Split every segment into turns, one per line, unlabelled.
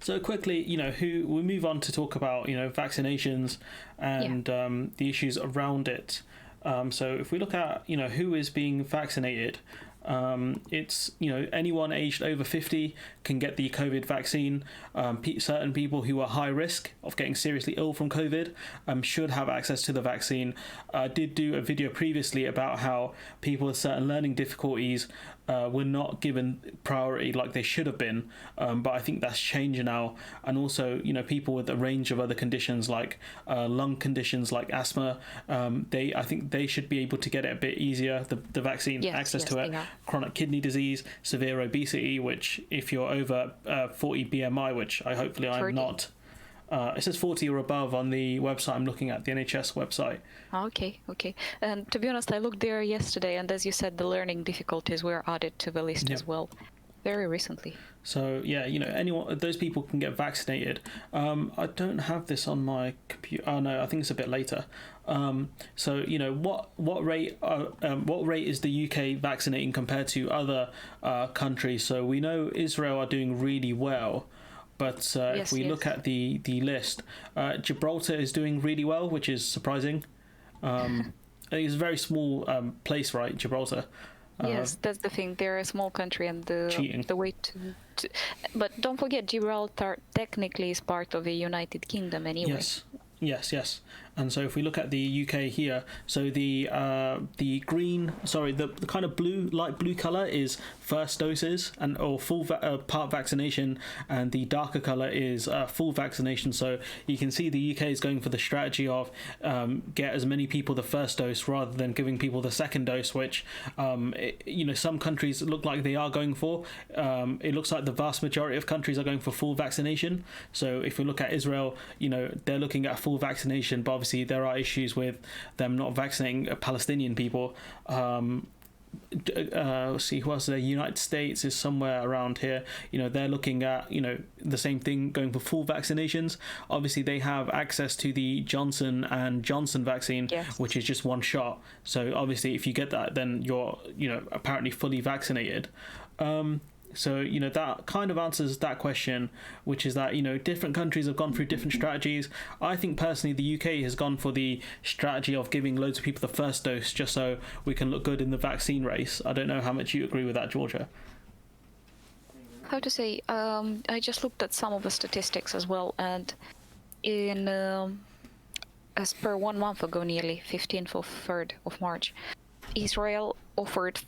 So quickly, who we move on to talk about, vaccinations and the issues around it. So if we look at, who is being vaccinated, it's, anyone aged over 50 can get the COVID vaccine. Certain people who are high risk of getting seriously ill from COVID should have access to the vaccine. I did do a video previously about how people with certain learning difficulties were not given priority like they should have been, but I think that's changed now. And also, people with a range of other conditions like lung conditions like asthma, I think they should be able to get it a bit easier, the vaccine, access to it. Chronic kidney disease, severe obesity, which if you're over 40 BMI, which hopefully I'm not. It says 40 or above on the website I'm looking at, the NHS website.
Okay. And to be honest, I looked there yesterday, and as you said, the learning difficulties were added to the list as well, very recently.
So anyone, those people can get vaccinated. I don't have this on my computer. Oh no, I think it's a bit later. So what rate is the UK vaccinating compared to other countries? So we know Israel are doing really well. But if we look at the list, Gibraltar is doing really well, which is surprising. I think it's a very small place, right, Gibraltar?
Yes, that's the thing. They're a small country, and the way to... But don't forget, Gibraltar technically is part of the United Kingdom anyway.
Yes. And so if we look at the UK here, so the green, the kind of light blue color is first doses or full part vaccination, and the darker color is full vaccination. So you can see the UK is going for the strategy of get as many people the first dose rather than giving people the second dose, which some countries look like they are going for. It looks like the vast majority of countries are going for full vaccination. So if we look at Israel, they're looking at full vaccination, but obviously there are issues with them not vaccinating Palestinian people. See who else? The United States is somewhere around here. They're looking at the same thing, going for full vaccinations. Obviously they have access to the Johnson & Johnson vaccine, which is just one shot. So obviously if you get that, then you're apparently fully vaccinated. So, that kind of answers that question, which is that, different countries have gone through different strategies. I think personally the UK has gone for the strategy of giving loads of people the first dose just so we can look good in the vaccine race. I don't know how much you agree with that, Georgia.
How to say, I just looked at some of the statistics as well, and as per 1 month ago, nearly 15th of 3rd of March, Israel offered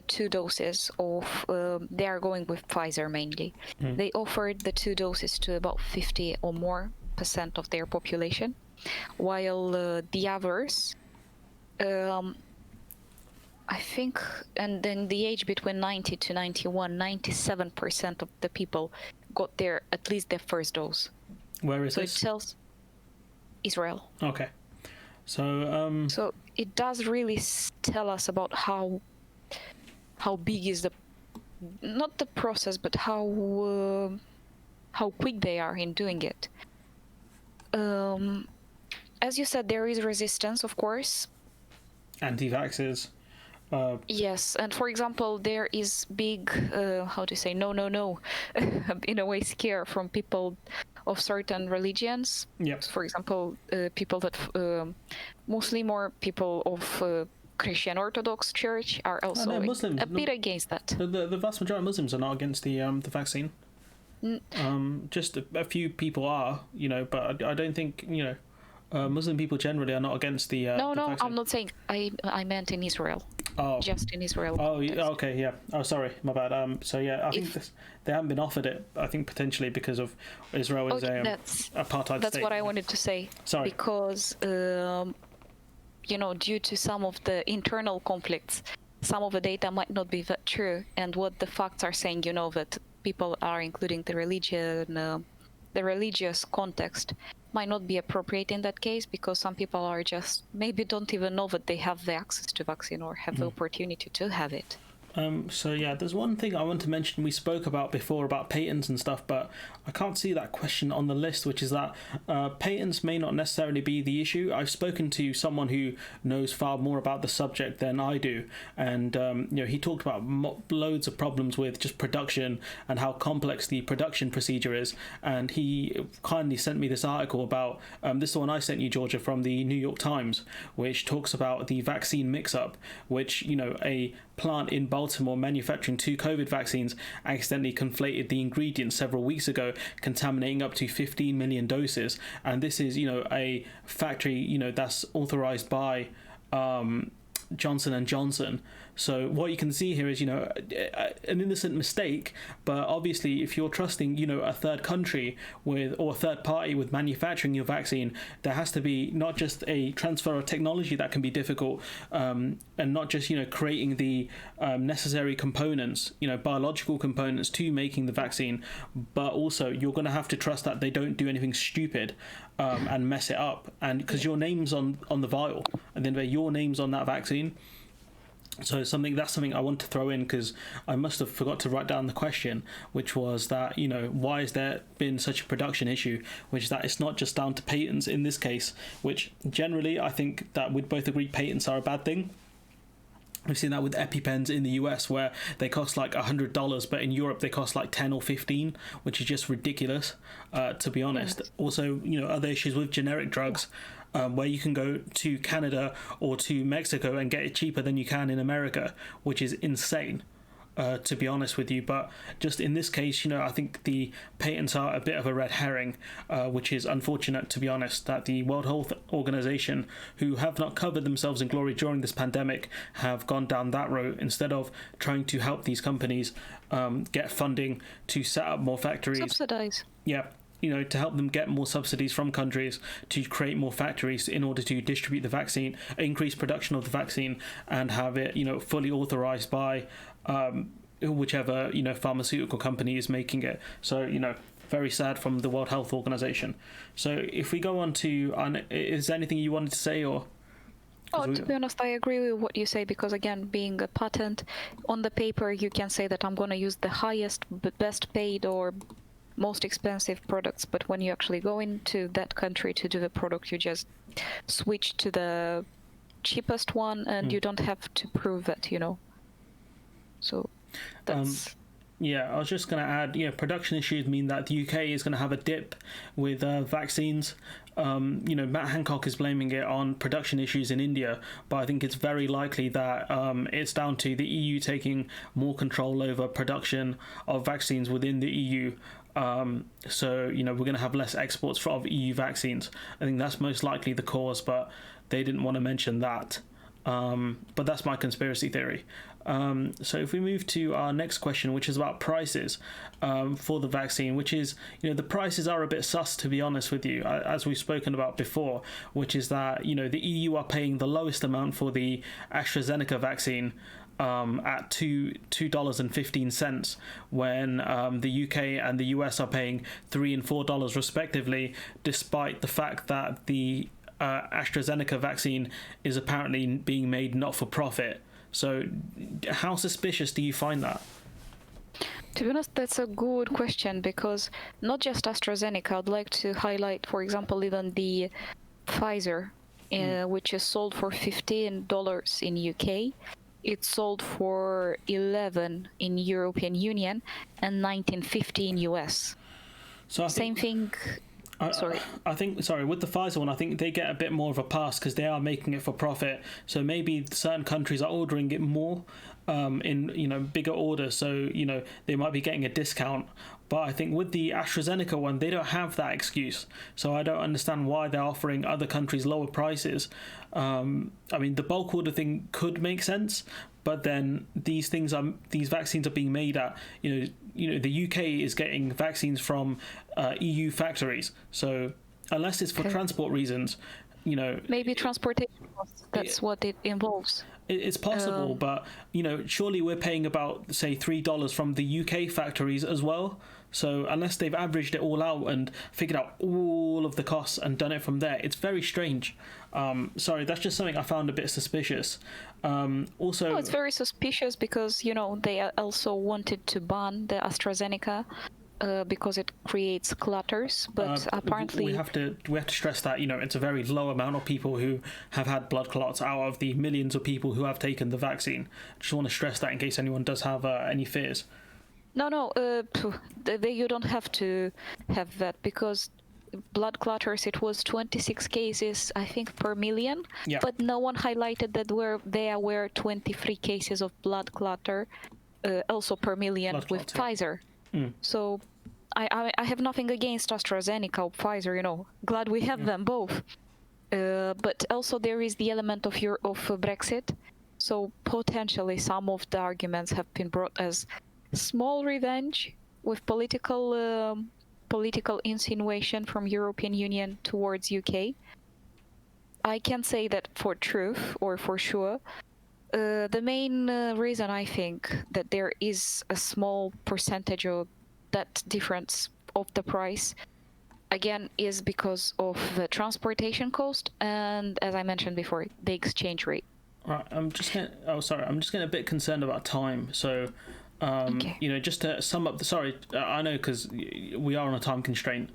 2 doses of, they are going with Pfizer mainly. They offered the 2 doses to about 50 or more % of their population, while the others, I think, and then the age between 90 to 91, 97% of the people got at least their first dose.
Where is this?
So it tells Israel.
Okay. So
so it does really tell us about how big is not the process, but how quick they are in doing it. As you said, there is resistance, of course.
Anti-vaxxers.
Yes, and for example, there is big, no, in a way, scare from people of certain religions.
Yes.
For example, people that, mostly more people of Christian Orthodox Church are also
Muslims,
a bit against that.
The vast majority of Muslims are not against the vaccine. Just a few people are, but I don't think, Muslim people generally are not against the
No,
the vaccine.
I'm not saying. I meant in Israel.
Oh.
Just in Israel.
Oh, okay, yeah. Oh, sorry, my bad. So yeah, I think they haven't been offered it. I think potentially because of Israel is a apartheid
that's
state.
what I wanted to say.
Sorry.
Because due to some of the internal conflicts, some of the data might not be that true, and what the facts are saying, that people are including the religion, the religious context, might not be appropriate in that case, because some people are just maybe don't even know that they have the access to vaccine or have the opportunity to have it.
So yeah, there's one thing I want to mention. We spoke about before about patents and stuff, but I can't see that question on the list, which is that patents may not necessarily be the issue. I've spoken to someone who knows far more about the subject than I do, and he talked about loads of problems with just production and how complex the production procedure is. And he kindly sent me this article about this is the one I sent you, Georgia, from the New York Times, which talks about the vaccine mix-up, which a plant in Baltimore manufacturing 2 COVID vaccines accidentally conflated the ingredients several weeks ago, contaminating up to 15 million doses. And this is, a factory, that's authorized by Johnson and Johnson. So what you can see here is, an innocent mistake, but obviously if you're trusting, a third country or a third party with manufacturing your vaccine, there has to be not just a transfer of technology that can be difficult, and not just, creating the necessary components, biological components to making the vaccine, but also you're going to have to trust that they don't do anything stupid and mess it up, and because your name's on the vial, and then your name's on that vaccine. So that's something I want to throw in, because I must have forgot to write down the question, which was that, why has there been such a production issue, which is that it's not just down to patents in this case, which generally I think that we'd both agree patents are a bad thing. We've seen that with EpiPens in the US, where they cost like $100, but in Europe they cost like 10 or 15, which is just ridiculous, to be honest. Also, other issues with generic drugs, where you can go to Canada or to Mexico and get it cheaper than you can in America, which is insane, to be honest with you. But just in this case, I think the patents are a bit of a red herring, which is unfortunate, to be honest, that the World Health Organization, who have not covered themselves in glory during this pandemic, have gone down that route instead of trying to help these companies get funding to set up more factories.
Subsidize.
Yeah. To help them get more subsidies from countries to create more factories in order to distribute the vaccine, increase production of the vaccine, and have it, fully authorized by whichever, pharmaceutical company is making it. So, very sad from the World Health Organization. So if we go on to, is there anything you wanted to say, or?
To be honest, I agree with what you say, because again, being a patent, on the paper you can say that I'm going to use the highest, best paid or most expensive products, but when you actually go into that country to do the product, you just switch to the cheapest one, and you don't have to prove it, So that's...
Yeah, I was just going to add, production issues mean that the UK is going to have a dip with vaccines. Matt Hancock is blaming it on production issues in India, but I think it's very likely that it's down to the EU taking more control over production of vaccines within the EU. So, we're going to have less exports of EU vaccines. I think that's most likely the cause, but they didn't want to mention that. But that's my conspiracy theory. So if we move to our next question, which is about prices for the vaccine, which is, the prices are a bit sus, to be honest with you, as we've spoken about before, which is that, the EU are paying the lowest amount for the AstraZeneca vaccine, at $2.15, when the UK and the US are paying $3 and $4 respectively, despite the fact that the AstraZeneca vaccine is apparently being made not for profit. So how suspicious do you find that?
To be honest, that's a good question, because not just AstraZeneca, I'd like to highlight, for example, even the Pfizer, which is sold for $15 in UK. It's sold for 11 in European Union and 19.50 in US.
So
same thing.
I think with the Pfizer one, I think they get a bit more of a pass because they are making it for profit. So maybe certain countries are ordering it more in bigger orders, so they might be getting a discount. But I think with the AstraZeneca one, they don't have that excuse. So I don't understand why they're offering other countries lower prices. The bulk order thing could make sense, but then these vaccines are being made at the UK is getting vaccines from EU factories. So unless it's for transport reasons,
maybe transportation costs. That's what it involves.
It's possible, but surely we're paying about, say, $3 from the UK factories as well. So unless they've averaged it all out and figured out all of the costs and done it from there, it's very strange. Sorry, that's just something I found a bit suspicious. Also,
it's very suspicious because, they also wanted to ban the AstraZeneca because it creates clutters, but apparently
we have to stress that it's a very low amount of people who have had blood clots out of the millions of people who have taken the vaccine. Just want to stress that in case anyone does have any fears.
No, you don't have to have that because blood clutters, it was 26 cases, I think, per million.
Yeah.
But no one highlighted that there were 23 cases of blood clutter also per million with Pfizer. So I have nothing against AstraZeneca or Pfizer, glad we have them both. But also there is the element of Brexit. So potentially some of the arguments have been brought as small revenge with political insinuation from European Union towards UK. I can't say that for truth or for sure. The main reason I think that there is a small percentage of that difference of the price, again, is because of the transportation cost and, as I mentioned before, the exchange rate.
Right, I'm just getting a bit concerned about time. So, just to sum up, I know because we are on a time constraint.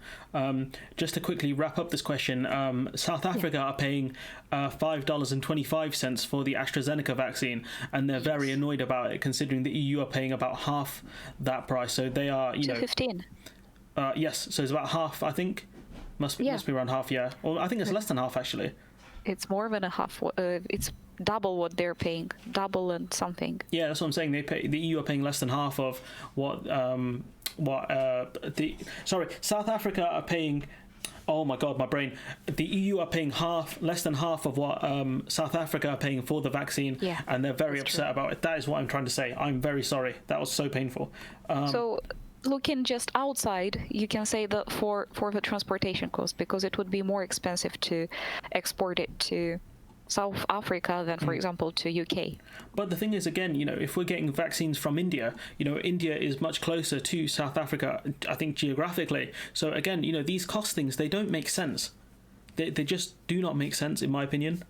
Just to quickly wrap up this question, South Africa are paying $5.25 for the AstraZeneca vaccine, and they're very annoyed about it, considering the EU are paying about half that price. So they are,
$2.15.
Yes, so it's about half, I think. Must be around half, yeah. Or I think it's less than half, actually.
It's more than a half. It's double what they're paying, double and something.
Yeah, that's what I'm saying. The EU are paying less than half of what South Africa are paying. Oh my god, my brain. The EU are paying less than half of what South Africa are paying for the vaccine, and they're very upset about it. That is what I'm trying to say. I'm very sorry. That was so painful.
So looking just outside, you can say that for the transportation cost, because it would be more expensive to export it to South Africa than, for example, to UK.
But the thing is, again, if we're getting vaccines from India, India is much closer to South Africa, I think, geographically. So again, these costings, they don't make sense. They just do not make sense, in my opinion.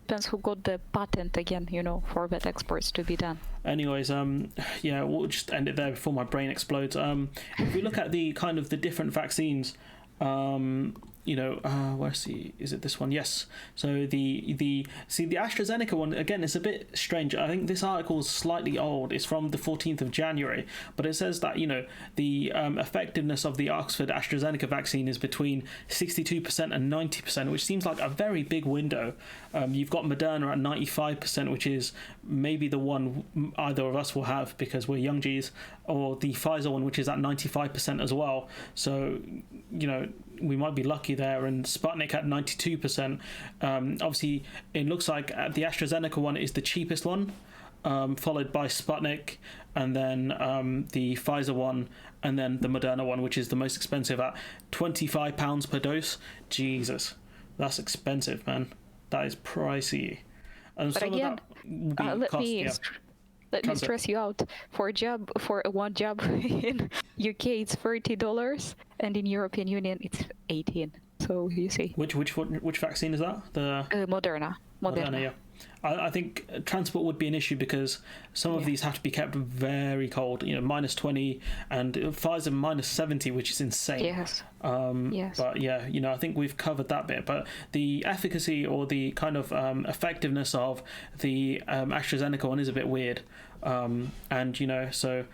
Depends who got the patent again, for that exports to be done.
Anyways, we'll just end it there before my brain explodes. If we look at the kind of the different vaccines, where's is it this one? Yes. So the AstraZeneca one, again, it's a bit strange. I think this article is slightly old. It's from the 14th of January, but it says that, the effectiveness of the Oxford AstraZeneca vaccine is between 62% and 90%, which seems like a very big window. You've got Moderna at 95%, which is maybe the one either of us will have because we're young G's, or the Pfizer one, which is at 95% as well. So, we might be lucky there. And Sputnik at 92%. Obviously, it looks like the AstraZeneca one is the cheapest one, followed by Sputnik, and then the Pfizer one, and then the Moderna one, which is the most expensive at £25 per dose. Jesus, that's expensive, man. That is pricey. And
but again, let me stress you out. For one jab in UK it's $30, and in European Union it's 18. So you see.
Which vaccine is that? The
Moderna.
Yeah. I think transport would be an issue because some of these have to be kept very cold. Minus 20, and Pfizer minus 70, which is insane.
Yes.
Yes. But yeah, I think we've covered that bit. But the efficacy or the kind of effectiveness of the AstraZeneca one is a bit weird. So